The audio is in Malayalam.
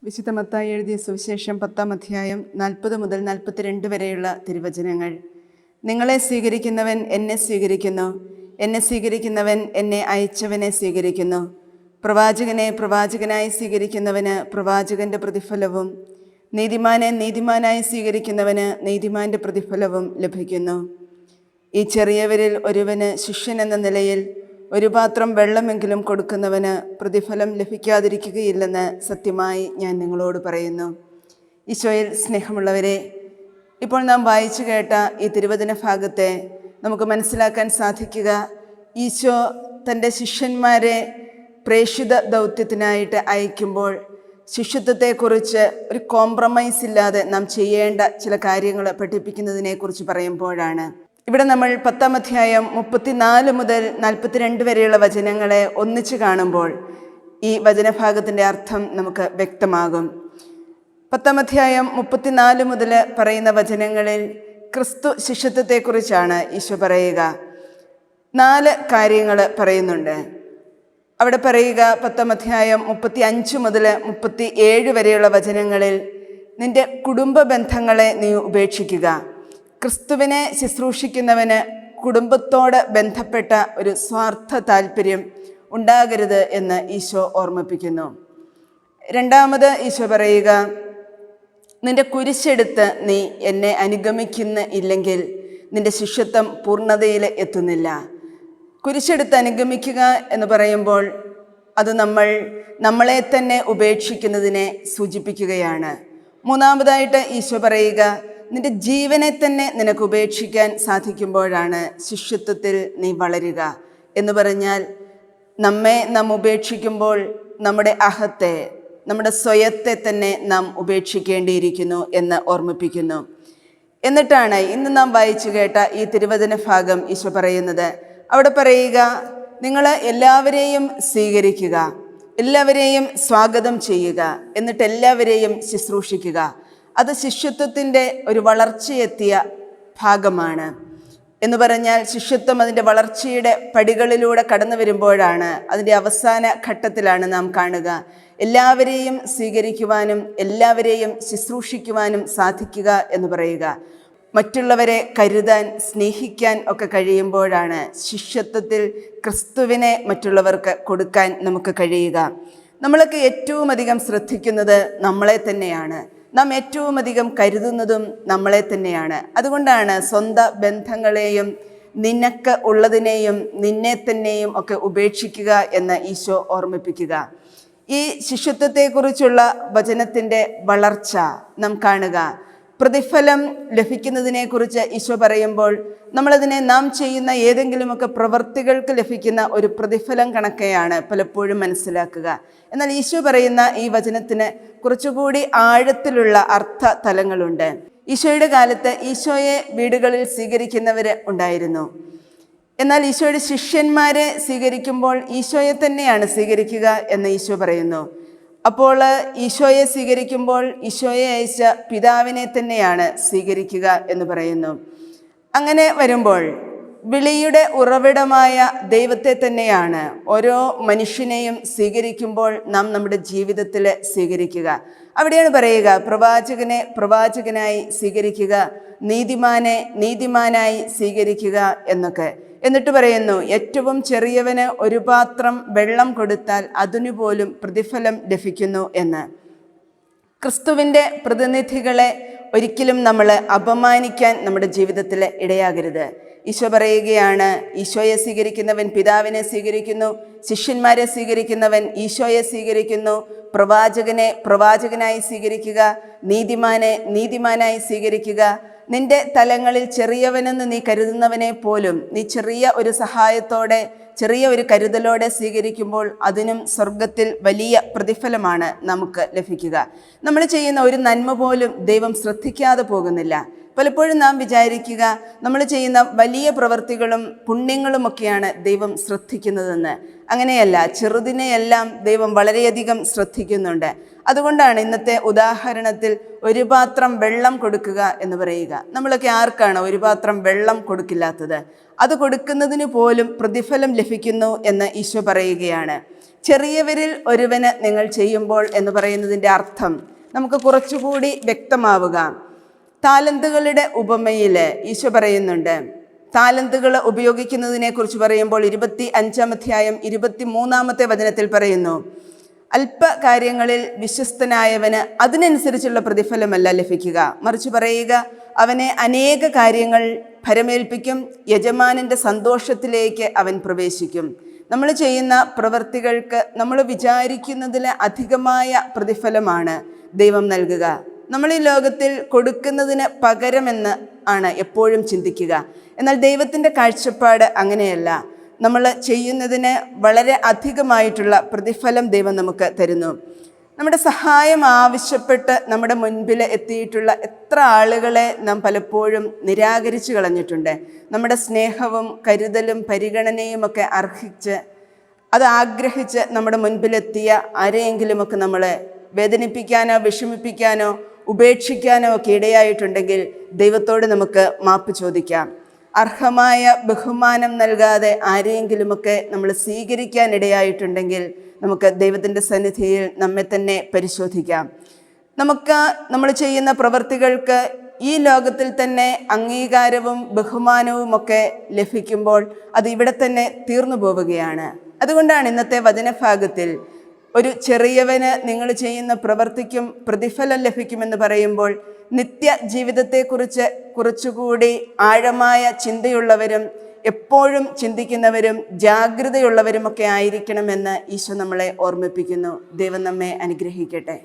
വിശുദ്ധ മത്തായി എഴുതിയ സുവിശേഷം 10-ാം അധ്യായം 40 മുതൽ 42 വരെയുള്ള തിരുവചനങ്ങൾ. നിങ്ങളെ സ്വീകരിക്കുന്നവൻ എന്നെ സ്വീകരിക്കുന്നു, എന്നെ സ്വീകരിക്കുന്നവൻ എന്നെ അയച്ചവനെ സ്വീകരിക്കുന്നു. പ്രവാചകനെ പ്രവാചകനായി സ്വീകരിക്കുന്നവന് പ്രവാചകന്റെ പ്രതിഫലവും നീതിമാനെ നീതിമാനായി സ്വീകരിക്കുന്നവന് നീതിമാന്റെ പ്രതിഫലവും ലഭിക്കുന്നു. ഈ ചെറിയവരിൽ ഒരുവന് ശിഷ്യൻ എന്ന നിലയിൽ ഒരു പാത്രം വെള്ളമെങ്കിലും കൊടുക്കുന്നവന് പ്രതിഫലം ലഭിക്കാതിരിക്കുകയില്ലെന്ന് സത്യമായി ഞാൻ നിങ്ങളോട് പറയുന്നു. ഈശോയിൽ സ്നേഹമുള്ളവരെ, ഇപ്പോൾ നാം വായിച്ചു കേട്ട ഈ തിരുവചന ഭാഗത്തെ നമുക്ക് മനസ്സിലാക്കാൻ സാധിക്കുക, ഈശോ തൻ്റെ ശിഷ്യന്മാരെ പ്രേക്ഷിത ദൗത്യത്തിനായിട്ട് അയക്കുമ്പോൾ ശിഷ്യത്വത്തെക്കുറിച്ച് ഒരു കോംപ്രമൈസ് ഇല്ലാതെ നാം ചെയ്യേണ്ട ചില കാര്യങ്ങൾ പഠിപ്പിക്കുന്നതിനെക്കുറിച്ച് പറയുമ്പോഴാണ്. ഇവിടെ നമ്മൾ 10-ാം അധ്യായം 34 മുതൽ 42 വരെയുള്ള വചനങ്ങളെ ഒന്നിച്ച് കാണുമ്പോൾ ഈ വചനഭാഗത്തിൻ്റെ അർത്ഥം നമുക്ക് വ്യക്തമാകും. 10-ാം അധ്യായം 34 മുതൽ പറയുന്ന വചനങ്ങളിൽ ക്രിസ്തു ശിഷ്യത്വത്തെക്കുറിച്ചാണ് ഈശോ പറയുക. 4 കാര്യങ്ങൾ പറയുന്നുണ്ട്. അവിടെ പറയുക 10-ാം അധ്യായം 35 മുതൽ 37 വരെയുള്ള വചനങ്ങളിൽ നിന്റെ കുടുംബ ബന്ധങ്ങളെ നീ ഉപേക്ഷിക്കുക. ക്രിസ്തുവിനെ ശുശ്രൂഷിക്കുന്നവന് കുടുംബത്തോട് ബന്ധപ്പെട്ട ഒരു സ്വാർത്ഥ താല്പര്യം ഉണ്ടാകരുത് എന്ന് ഈശോ ഓർമ്മിപ്പിക്കുന്നു. രണ്ടാമത് ഈശോ പറയുക, നിന്റെ കുരിശെടുത്ത് നീ എന്നെ അനുഗമിക്കുന്നില്ലെങ്കിൽ നിന്റെ ശിഷ്യത്വം പൂർണ്ണതയിൽ എത്തുന്നില്ല. കുരിശെടുത്ത് അനുഗമിക്കുക എന്ന് പറയുമ്പോൾ അത് നമ്മളെ തന്നെ ഉപേക്ഷിക്കുന്നതിനെ സൂചിപ്പിക്കുകയാണ്. മൂന്നാമതായിട്ട് ഈശോ പറയുക, നിന്റെ ജീവനെ തന്നെ നിനക്ക് ഉപേക്ഷിക്കാൻ സാധിക്കുമ്പോഴാണ് ശിഷ്യത്വത്തിൽ നീ വളരുക എന്ന് പറഞ്ഞാൽ, നാം ഉപേക്ഷിക്കുമ്പോൾ നമ്മുടെ അഹത്തെ, നമ്മുടെ സ്വയത്തെ തന്നെ നാം ഉപേക്ഷിക്കേണ്ടിയിരിക്കുന്നു എന്ന് ഓർമ്മിപ്പിക്കുന്നു. എന്നിട്ടാണ് ഇന്ന് നാം വായിച്ചു കേട്ട ഈ തിരുവചന ഭാഗം ഈശോ പറയുന്നത്. അവിടെ പറയുക, നിങ്ങൾ എല്ലാവരെയും സ്വീകരിക്കുക, എല്ലാവരെയും സ്വാഗതം ചെയ്യുക, എന്നിട്ട് എല്ലാവരെയും ശുശ്രൂഷിക്കുക. അത് ശിഷ്യത്വത്തിൻ്റെ ഒരു വളർച്ചയെത്തിയ ഭാഗമാണ് എന്ന് പറഞ്ഞാൽ, ശിഷ്യത്വം അതിൻ്റെ വളർച്ചയുടെ പടികളിലൂടെ കടന്നു വരുമ്പോഴാണ്, അതിൻ്റെ അവസാന ഘട്ടത്തിലാണ് നാം കാണുക എല്ലാവരെയും സ്വീകരിക്കുവാനും എല്ലാവരെയും ശുശ്രൂഷിക്കുവാനും സാധിക്കുക എന്ന് പറയുക. മറ്റുള്ളവരെ കരുതാൻ, സ്നേഹിക്കാൻ ഒക്കെ കഴിയുമ്പോഴാണ് ശിഷ്യത്വത്തിൽ ക്രിസ്തുവിനെ മറ്റുള്ളവർക്ക് കൊടുക്കാൻ നമുക്ക് കഴിയുക. നമ്മളൊക്കെ ഏറ്റവും അധികം ശ്രദ്ധിക്കുന്നത് നമ്മളെ തന്നെയാണ്. നാം ഏറ്റവും അധികം കരുതുന്നതും നമ്മളെ തന്നെയാണ്. അതുകൊണ്ടാണ് സ്വന്തം ബന്ധങ്ങളെയും നിനക്ക് ഉള്ളതിനെയും നിന്നെ തന്നെയും ഒക്കെ ഉപേക്ഷിക്കുക എന്ന് ഈശോ ഓർമ്മിപ്പിക്കുക. ഈ ശിഷ്യത്വത്തെക്കുറിച്ചുള്ള വചനത്തിൻ്റെ വളർച്ച നാം കാണുക. പ്രതിഫലം ലഭിക്കുന്നതിനെക്കുറിച്ച് ഈശോ പറയുമ്പോൾ നമ്മളതിനെ നാം ചെയ്യുന്ന ഏതെങ്കിലുമൊക്കെ പ്രവൃത്തികൾക്ക് ലഭിക്കുന്ന ഒരു പ്രതിഫലം കണക്കെയാണ് പലപ്പോഴും മനസ്സിലാക്കുക. എന്നാൽ ഈശോ പറയുന്ന ഈ വചനത്തിന് കുറച്ചുകൂടി ആഴത്തിലുള്ള അർത്ഥ തലങ്ങളുണ്ട്. ഈശോയുടെ കാലത്ത് ഈശോയെ വീടുകളിൽ സ്വീകരിക്കുന്നവർ ഉണ്ടായിരുന്നു. എന്നാൽ ഈശോയുടെ ശിഷ്യന്മാരെ സ്വീകരിക്കുമ്പോൾ ഈശോയെ തന്നെയാണ് സ്വീകരിക്കുക എന്ന് ഈശോ പറയുന്നു. അപ്പോൾ ഈശോയെ സ്വീകരിക്കുമ്പോൾ ഈശോയെ അയച്ച പിതാവിനെ തന്നെയാണ് സ്വീകരിക്കുക എന്ന് പറയുന്നു. അങ്ങനെ വരുമ്പോൾ വിളിയുടെ ഉറവിടമായ ദൈവത്തെ തന്നെയാണ് ഓരോ മനുഷ്യനെയും സ്വീകരിക്കുമ്പോൾ നാം നമ്മുടെ ജീവിതത്തിൽ സ്വീകരിക്കുക. അവിടെയാണ് പറയുക, പ്രവാചകനെ പ്രവാചകനായി സ്വീകരിക്കുക, നീതിമാനെ നീതിമാനായി സ്വീകരിക്കുക എന്നൊക്കെ. എന്നിട്ട് പറയുന്നു, ഏറ്റവും ചെറിയവന് ഒരു പാത്രം വെള്ളം കൊടുത്താൽ അതിനുപോലും പ്രതിഫലം ലഭിക്കുന്നു എന്ന്. ക്രിസ്തുവിൻ്റെ പ്രതിനിധികളെ ഒരിക്കലും നമ്മൾ അപമാനിക്കാൻ നമ്മുടെ ജീവിതത്തിൽ ഇടയാകരുത്. ഈശോ പറയുകയാണ്, ഈശോയെ സ്വീകരിക്കുന്നവൻ പിതാവിനെ സ്വീകരിക്കുന്നു, ശിഷ്യന്മാരെ സ്വീകരിക്കുന്നവൻ ഈശോയെ സ്വീകരിക്കുന്നു, പ്രവാചകനെ പ്രവാചകനായി സ്വീകരിക്കുക, നീതിമാനെ നീതിമാനായി സ്വീകരിക്കുക. നിന്റെ തലങ്ങളിൽ ചെറിയവനെന്ന് നീ കരുതുന്നവനെ പോലും നീ ചെറിയ ഒരു സഹായത്തോടെ, ചെറിയ ഒരു കരുതലോടെ സ്വീകരിക്കുമ്പോൾ അതിനും സ്വർഗത്തിൽ വലിയ പ്രതിഫലമാണ് നമുക്ക് ലഭിക്കുക. നമ്മൾ ചെയ്യുന്ന ഒരു നന്മ പോലും ദൈവം ശ്രദ്ധിക്കാതെ പോകുന്നില്ല. പലപ്പോഴും നാം വിചാരിക്കുക നമ്മൾ ചെയ്യുന്ന വലിയ പ്രവൃത്തികളും പുണ്യങ്ങളുമൊക്കെയാണ് ദൈവം ശ്രദ്ധിക്കുന്നതെന്ന്. അങ്ങനെയല്ല, ചെറുതിനെയെല്ലാം ദൈവം വളരെയധികം ശ്രദ്ധിക്കുന്നുണ്ട്. അതുകൊണ്ടാണ് ഇന്നത്തെ ഉദാഹരണത്തിൽ ഒരു പാത്രം വെള്ളം കൊടുക്കുക എന്ന് പറയുക. നമ്മളൊക്കെ ആർക്കാണ് ഒരു പാത്രം വെള്ളം കൊടുക്കില്ലാത്തത്? അത് കൊടുക്കുന്നതിന് പോലും പ്രതിഫലം ലഭിക്കുന്നു എന്ന് ഈശോ പറയുകയാണ്. ചെറിയവരിൽ ഒരുവന് നിങ്ങൾ ചെയ്യുമ്പോൾ എന്ന് പറയുന്നതിൻ്റെ അർത്ഥം നമുക്ക് കുറച്ചുകൂടി വ്യക്തമാവുക. താലന്തുകളുടെ ഉപമയിൽ ഈശോ പറയുന്നുണ്ട്. താലന്തുകൾ ഉപയോഗിക്കുന്നതിനെ കുറിച്ച് പറയുമ്പോൾ 25-ാം അധ്യായം 23-ാമത്തെ വചനത്തിൽ പറയുന്നു, അല്പ കാര്യങ്ങളിൽ വിശ്വസ്തനായവന് അതിനനുസരിച്ചുള്ള പ്രതിഫലമല്ല ലഭിക്കുക, മറിച്ച് പറയുക അവനെ അനേക കാര്യങ്ങൾ ഭരമേൽപ്പിക്കും, യജമാനൻ്റെ സന്തോഷത്തിലേക്ക് അവൻ പ്രവേശിക്കും. നമ്മൾ ചെയ്യുന്ന പ്രവൃത്തികൾക്ക് നമ്മൾ വിചാരിക്കുന്നതിൽ അധികമായ പ്രതിഫലമാണ് ദൈവം നൽകുക. നമ്മൾ ഈ ലോകത്തിൽ കൊടുക്കുന്നതിന് പകരമെന്ന് ആണ് എപ്പോഴും ചിന്തിക്കുക. എന്നാൽ ദൈവത്തിൻ്റെ കാഴ്ചപ്പാട് അങ്ങനെയല്ല. നമ്മൾ ചെയ്യുന്നതിന് വളരെ അധികമായിട്ടുള്ള പ്രതിഫലം ദൈവം നമുക്ക് തരുന്നു. നമ്മുടെ സഹായം ആവശ്യപ്പെട്ട് നമ്മുടെ മുൻപിൽ എത്തിയിട്ടുള്ള എത്ര ആളുകളെ നാം പലപ്പോഴും നിരാകരിച്ചു കളഞ്ഞിട്ടുണ്ട്. നമ്മുടെ സ്നേഹവും കരുതലും പരിഗണനയും ഒക്കെ അർഹിച്ച് അത് ആഗ്രഹിച്ച് നമ്മുടെ മുൻപിലെത്തിയ ആരെയെങ്കിലുമൊക്കെ നമ്മളെ വേദനിപ്പിക്കാനോ വിഷമിപ്പിക്കാനോ ഉപേക്ഷിക്കാനോ ഒക്കെ ഇടയായിട്ടുണ്ടെങ്കിൽ ദൈവത്തോട് നമുക്ക് മാപ്പ് ചോദിക്കാം. അർഹമായ ബഹുമാനം നൽകാതെ ആരെയെങ്കിലുമൊക്കെ നമ്മൾ സ്വീകരിക്കാൻ ഇടയായിട്ടുണ്ടെങ്കിൽ നമുക്ക് ദൈവത്തിൻ്റെ സന്നിധിയിൽ നമ്മെ തന്നെ പരിശോധിക്കാം. നമ്മൾ ചെയ്യുന്ന പ്രവൃത്തികൾക്ക് ഈ ലോകത്തിൽ തന്നെ അംഗീകാരവും ബഹുമാനവും ഒക്കെ ലഭിക്കുമ്പോൾ അത് ഇവിടെ തന്നെ തീർന്നു പോവുകയാണ്. അതുകൊണ്ടാണ് ഇന്നത്തെ വചനഭാഗത്തിൽ ഒരു ചെറിയവന് നിങ്ങൾ ചെയ്യുന്ന പ്രവൃത്തിക്കും പ്രതിഫലം ലഭിക്കുമെന്ന് പറയുമ്പോൾ നിത്യ ജീവിതത്തെക്കുറിച്ച് കുറച്ചുകൂടി ആഴമായ ചിന്തയുള്ളവരും എപ്പോഴും ചിന്തിക്കുന്നവരും ജാഗ്രതയുള്ളവരുമൊക്കെ ആയിരിക്കണമെന്ന് ഈശോ നമ്മളെ ഓർമ്മിപ്പിക്കുന്നു. ദൈവം നമ്മെ അനുഗ്രഹിക്കട്ടെ.